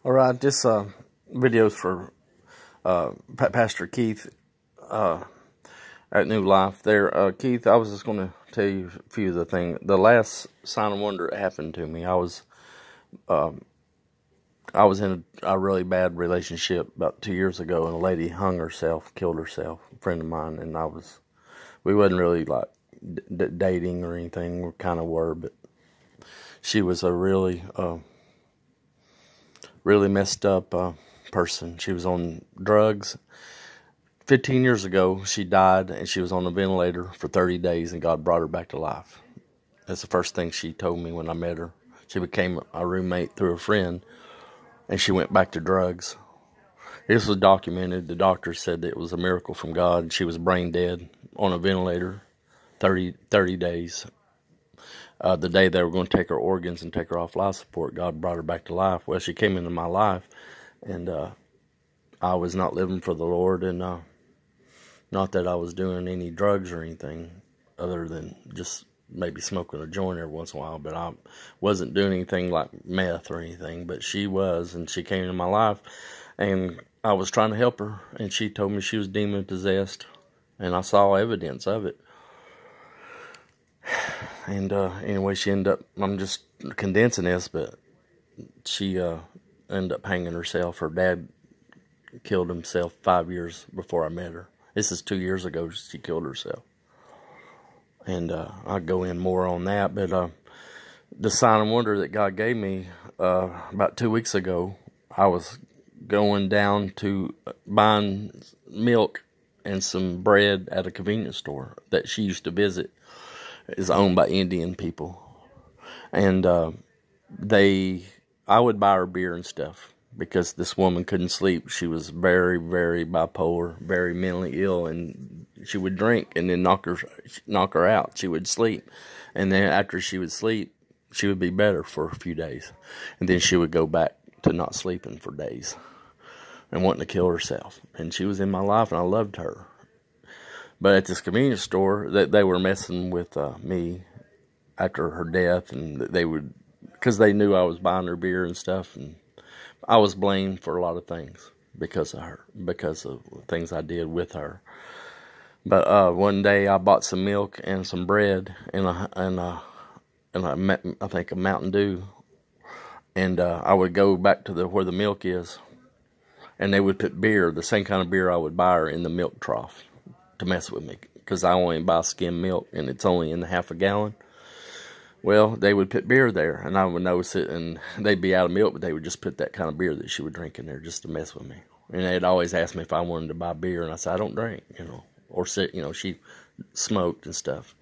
All right, this video's for Pastor Keith at New Life. There, Keith, I was just going to tell you a few of the things. The last sign of wonder that happened to me, I was in a really bad relationship about 2 years ago, and a lady hung herself, killed herself, a friend of mine, and we wasn't really like dating or anything. We kind of were, but she was a really messed up person. She was on drugs. 15 years ago, she died, and she was on a ventilator for 30 days, and God brought her back to life. That's the first thing she told me when I met her. She became a roommate through a friend, and she went back to drugs. This was documented. The doctor said that it was a miracle from God. She was brain dead on a ventilator 30 days. The day they were going to take her organs and take her off life support, God brought her back to life. Well, she came into my life, and I was not living for the Lord, and not that I was doing any drugs or anything other than just maybe smoking a joint every once in a while, but I wasn't doing anything like meth or anything, but she was, and she came into my life, and I was trying to help her, and she told me she was demon-possessed, and I saw evidence of it. And anyway, she ended up, I'm just condensing this, but she ended up hanging herself. Her dad killed himself 5 years before I met her. This is 2 years ago she killed herself. And I'll go in more on that, but the sign of wonder that God gave me about 2 weeks ago, I was going down to buying milk and some bread at a convenience store that she used to visit. Is owned by Indian people, and I would buy her beer and stuff because this woman couldn't sleep. She was very, very bipolar, very mentally ill, and she would drink and then knock her out. She would sleep, and then after she would sleep, she would be better for a few days, and then she would go back to not sleeping for days and wanting to kill herself. And she was in my life, and I loved her. But at this convenience store, they were messing with me after her death, and they would, because they knew I was buying her beer and stuff, and I was blamed for a lot of things because of her, because of things I did with her. But one day I bought some milk and some bread and I think a Mountain Dew, and I would go back to where the milk is, and they would put beer, the same kind of beer I would buy her, in the milk trough to mess with me, because I only buy skim milk and it's only in half a gallon. Well, they would put beer there, and I would notice it, and they'd be out of milk, but they would just put that kind of beer that she would drink in there just to mess with me. And they'd always ask me if I wanted to buy beer, and I said I don't drink, or sit, she smoked and stuff.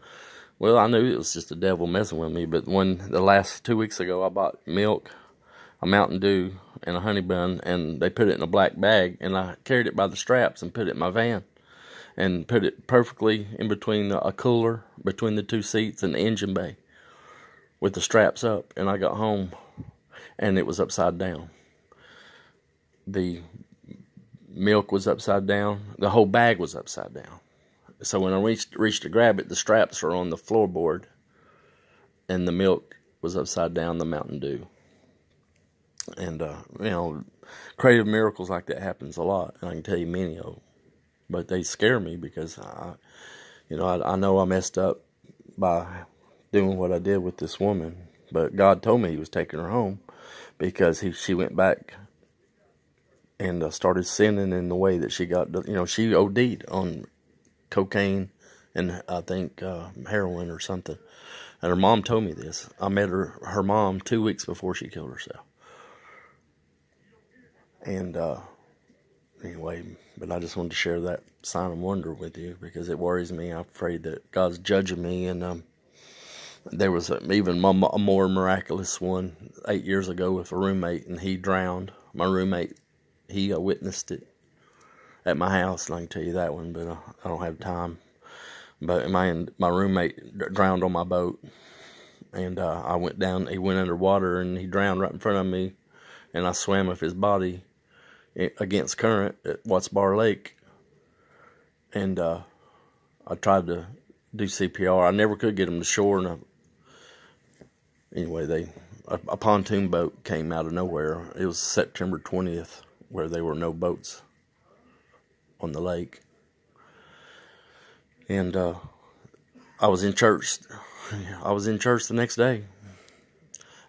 Well, I knew it was just the devil messing with me. But the last 2 weeks ago, I bought milk, a Mountain Dew, and a honey bun, and they put it in a black bag, and I carried it by the straps and put it in my van, and put it perfectly in between a cooler, between the two seats and the engine bay, with the straps up. And I got home, and it was upside down. The milk was upside down. The whole bag was upside down. So when I reached to grab it, the straps were on the floorboard, and the milk was upside down, the Mountain Dew. And, creative miracles like that happens a lot, and I can tell you many of them. But they scare me because I know I messed up by doing what I did with this woman. But God told me He was taking her home because she went back and started sinning in the way that she got. She OD'd on cocaine and I think heroin or something. And her mom told me this. I met her mom 2 weeks before she killed herself. And anyway, but I just wanted to share that sign of wonder with you because it worries me. I'm afraid that God's judging me. And there was even a more miraculous one 8 years ago with a roommate, and he drowned. My roommate, he witnessed it at my house, and I can tell you that one, but I don't have time. But my roommate drowned on my boat, and I went down. He went underwater, and he drowned right in front of me, and I swam with his body against current at Watts Bar Lake, and I tried to do CPR. I never could get him to shore, and anyway, a pontoon boat came out of nowhere. It was September 20th, where there were no boats on the lake. And I was in church. I was in church the next day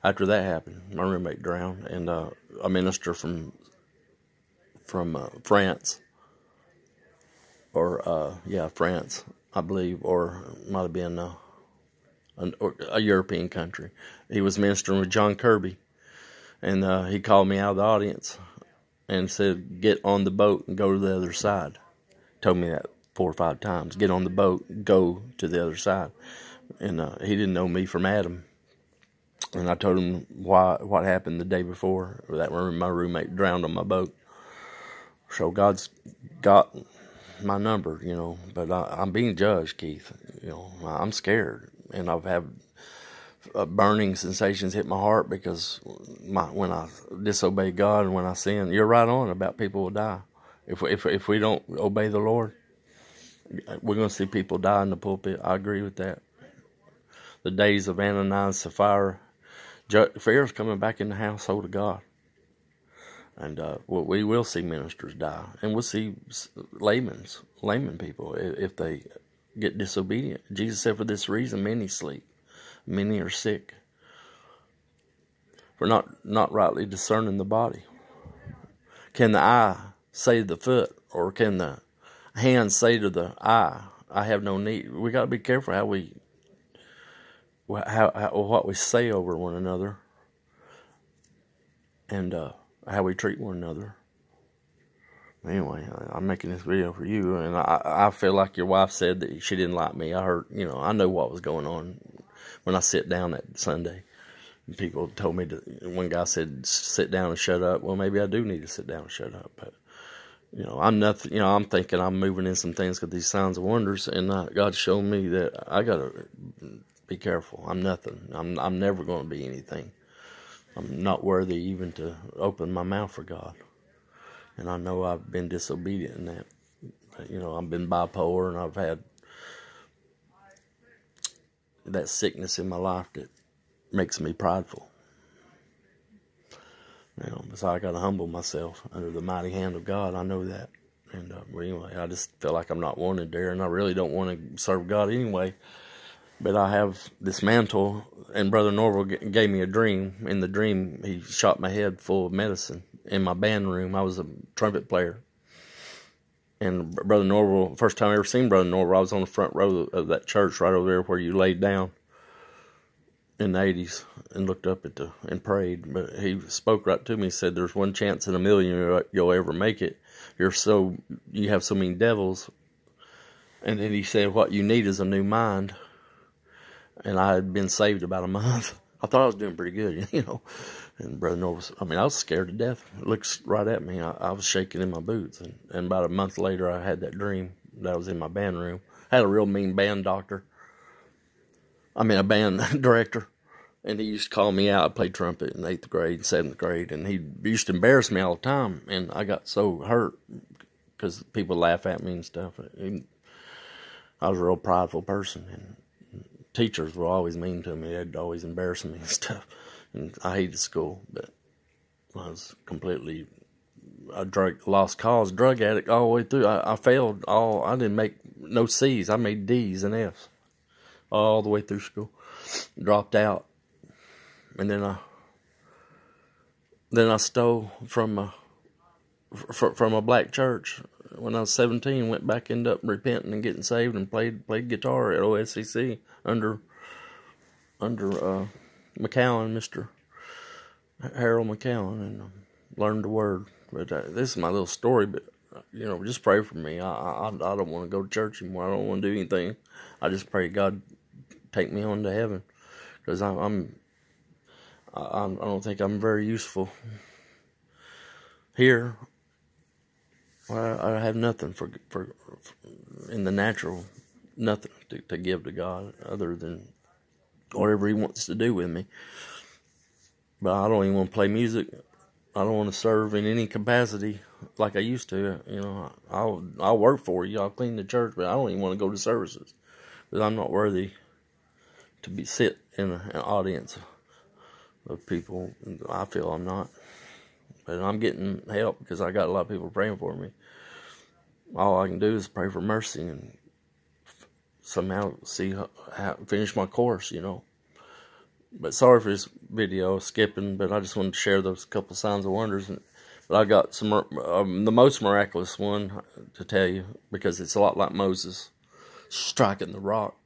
after that happened. My roommate drowned, and a minister from France, or France, I believe, or it might have been a European country. He was ministering with John Kirby, and he called me out of the audience and said, "Get on the boat and go to the other side." Told me that 4 or 5 times. Get on the boat, go to the other side. And he didn't know me from Adam. And I told him what happened the day before, that my roommate drowned on my boat. So God's got my number, but I'm being judged, Keith. I'm scared, and I've had burning sensations hit my heart because when I disobey God and when I sin, you're right on about people will die. If we don't obey the Lord, we're going to see people die in the pulpit. I agree with that. The days of Ananias, Sapphira, fear's coming back in the household of God. And we will see ministers die. And we'll see layman people if they get disobedient. Jesus said, for this reason, many sleep. Many are sick. For not rightly discerning the body. Can the eye say to the foot, or can the hand say to the eye, I have no need? We got to be careful what we say over one another, and how we treat one another. Anyway, I'm making this video for you, and I feel like your wife said that she didn't like me. I heard, I know what was going on when I sit down that Sunday. People told me one guy said, sit down and shut up. Well, maybe I do need to sit down and shut up, but I'm nothing. I'm thinking I'm moving in some things with these signs and wonders, and God's shown me that I gotta be careful. I'm nothing. I'm never going to be anything. I'm not worthy even to open my mouth for God, and I know I've been disobedient in that. But, I've been bipolar, and I've had that sickness in my life that makes me prideful. So I got to humble myself under the mighty hand of God. I know that. And anyway, I just feel like I'm not wanted there, and I really don't want to serve God anyway. But I have this mantle, and Brother Norval gave me a dream. In the dream, he shot my head full of medicine in my band room. I was a trumpet player. And Brother Norval, first time I ever seen Brother Norval, I was on the front row of that church right over there where you laid down in the 80s and looked up and prayed. But he spoke right to me. He said, there's one chance in a million you'll ever make it. You have so many devils. And then he said, what you need is a new mind. And I had been saved about a month. I thought I was doing pretty good, And Brother Norval, I was scared to death. It looks right at me. I was shaking in my boots. And about a month later, I had that dream that I was in my band room. I had a real mean band a band director. And he used to call me out. I played trumpet in 8th grade and 7th grade. And he used to embarrass me all the time. And I got so hurt because people laugh at me and stuff. I was a real prideful person. And teachers were always mean to me. They'd always embarrass me and stuff. And I hated school. But I was completely a lost cause drug addict all the way through. I failed all. I didn't make no C's. I made D's and F's all the way through school. Dropped out. And then I stole from a black church when I was 17. Went back, ended up repenting and getting saved, and played guitar at OSCC under McCowan, Mr. Harold McCowan, and learned the word. But this is my little story. But just pray for me. I don't want to go to church anymore. I don't want to do anything. I just pray God take me on to heaven, because I don't think I'm very useful here. I have nothing for in the natural, nothing to give to God other than whatever He wants to do with me. But I don't even want to play music. I don't want to serve in any capacity like I used to. I'll work for you. I'll clean the church, but I don't even want to go to services because I'm not worthy to sit in an audience of people. I feel I'm not. But I'm getting help because I got a lot of people praying for me. All I can do is pray for mercy and somehow see how finish my course, you know. But sorry for this video skipping, but I just wanted to share those couple signs and wonders. But I got some the most miraculous one to tell you, because it's a lot like Moses striking the rock.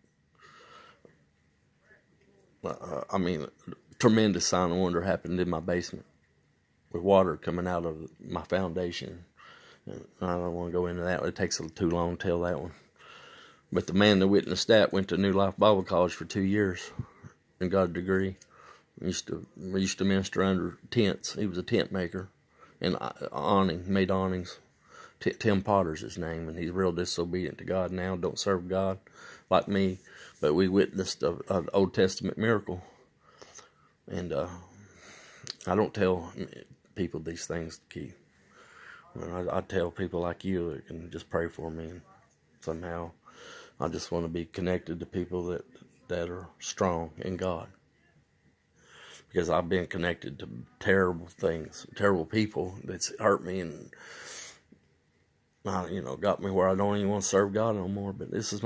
I mean, tremendous sign and wonder happened in my basement with water coming out of my foundation. I don't want to go into that. It takes too long to tell that one. But the man that witnessed that went to New Life Bible College for 2 years and got a degree. We used to minister under tents. He was a tent maker and made awnings. Tim Potter's his name, and he's real disobedient to God now. Don't serve God like me. But we witnessed an Old Testament miracle. And I don't tell people these things, Keith. I tell people like you that can just pray for me. And somehow I just want to be connected to people that are strong in God. Because I've been connected to terrible things, terrible people that's hurt me and, got me where I don't even want to serve God no more. But this is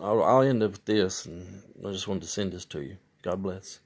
I'll end up with this, and I just wanted to send this to you. God bless.